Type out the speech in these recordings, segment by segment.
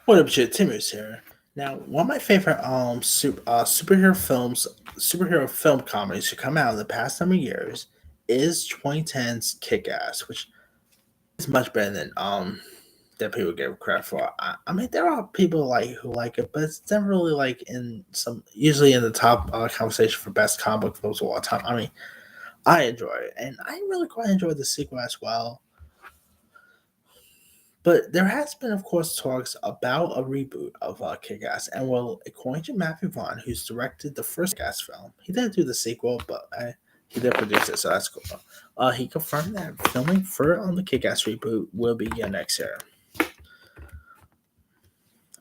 What up, shit? Timmy's here. Now, one of my favorite superhero film comedies to come out in the past number of years is 2010's Kick-Ass, which is much better than people give credit for. I mean, there are people who like it, but it's never really like in some usually in the top conversation for best comic book films of all time. I mean, I enjoy it, and I really quite enjoyed the sequel as well. But there has been, of course, talks about a reboot of Kick-Ass, and well, according to Matthew Vaughn, who's directed the first Kick-Ass film, he didn't do the sequel, but he did produce it, so that's cool. He confirmed that filming for the Kick-Ass reboot will begin next year.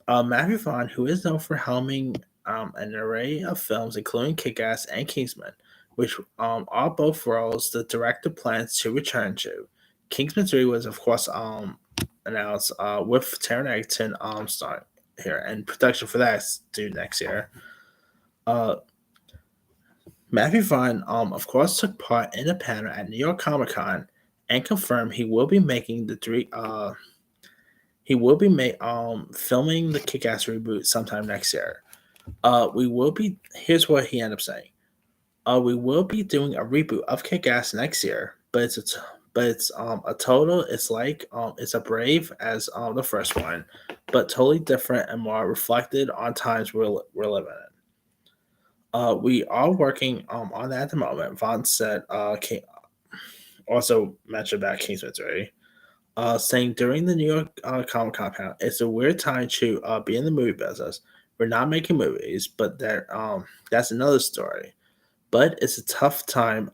Matthew Vaughn, who is known for helming an array of films, including Kick-Ass and Kingsman, which are both roles the director plans to return to. Kingsman 3 was, of course, announced with Taron Egerton starting here, and production for that is due next year. Uh, Matthew Vaughn, of course, took part in a panel at New York Comic Con and confirmed he will be making the three. He will be filming the Kick-Ass reboot sometime next year. We will be. Here's what he ended up saying. We will be doing a reboot of Kick-Ass next year, but it's a total. It's like it's a brave as the first one, but totally different and more reflected on times we're living in. We are working on that at the moment. Vaughn said. Also mentioned about Kingsman 3. Saying during the New York Comic Con panel, it's a weird time to be in the movie business. We're not making movies, but that's another story. But it's a tough time.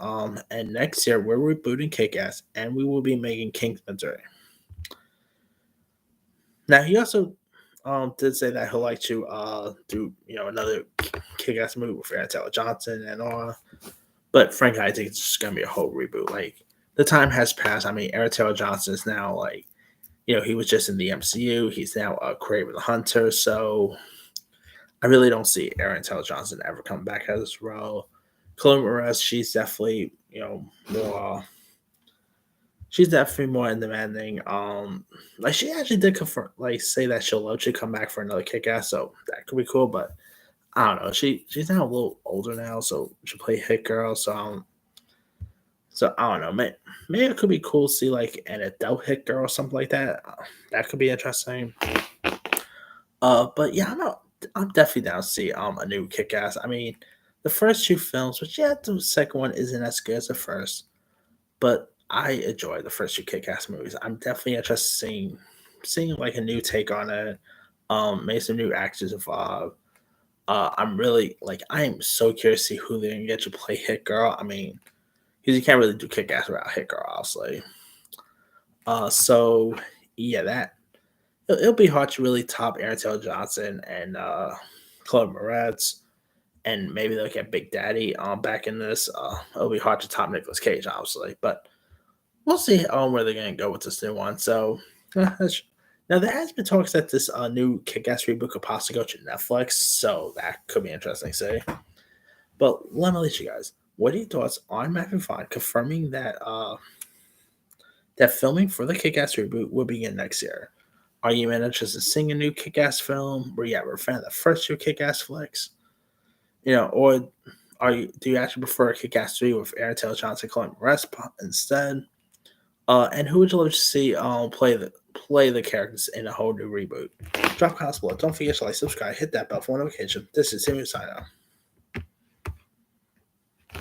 And next year we're rebooting Kick-Ass, and we will be making Kingsman 3. Now he also did say that he'll like to do another Kick-Ass movie with Aaron Taylor Johnson and all. But frankly, I think it's just gonna be a whole reboot. Like the time has passed. I mean, Aaron Taylor Johnson is now he was just in the MCU. He's now a Kraven the Hunter. So I really don't see Aaron Taylor Johnson ever come back as this role. Chloe Moretz, she's definitely more. She's definitely more in demanding. Like she actually did confirm, like say that she'll love to come back for another kick ass, so that could be cool. But I don't know. She's now a little older now, so she play Hit Girl. So I don't know. Maybe it could be cool to see like an adult Hit Girl or something like that. That could be interesting. But yeah, I'm definitely down to see a new Kick Ass. I mean, the first two films, which yeah, the second one isn't as good as the first, but I enjoy the first two Kick Ass movies. I'm definitely interested in seeing like a new take on it. Maybe some new actors involved. I'm really like I am so curious to see who they're gonna get to play Hit Girl. I mean, because you can't really do Kick Ass without Hit Girl, obviously. So yeah, it'll be hard to really top Aaron Taylor Johnson and Chloe Moretz, and maybe they'll get Big Daddy back in this. It'll be hard to top Nicolas Cage, obviously, but we'll see where they're gonna go with this new one. So now there has been talks that this new Kick-Ass reboot could possibly go to Netflix, so that could be interesting to see. But let me let you guys. What are your thoughts on Matthew Vaughn confirming that filming for the Kick-Ass reboot will begin next year? Are you interested in seeing a new Kick-Ass film? Were you ever a fan of the first two Kick-Ass flicks? Or do you actually prefer Kick-Ass 3 with Aaron Taylor Johnson, Chloe Moretz instead? And who would you love to see play the characters in a whole new reboot? Drop comments below. Don't forget to like, subscribe, hit that bell for notification. This is Timmy signing out.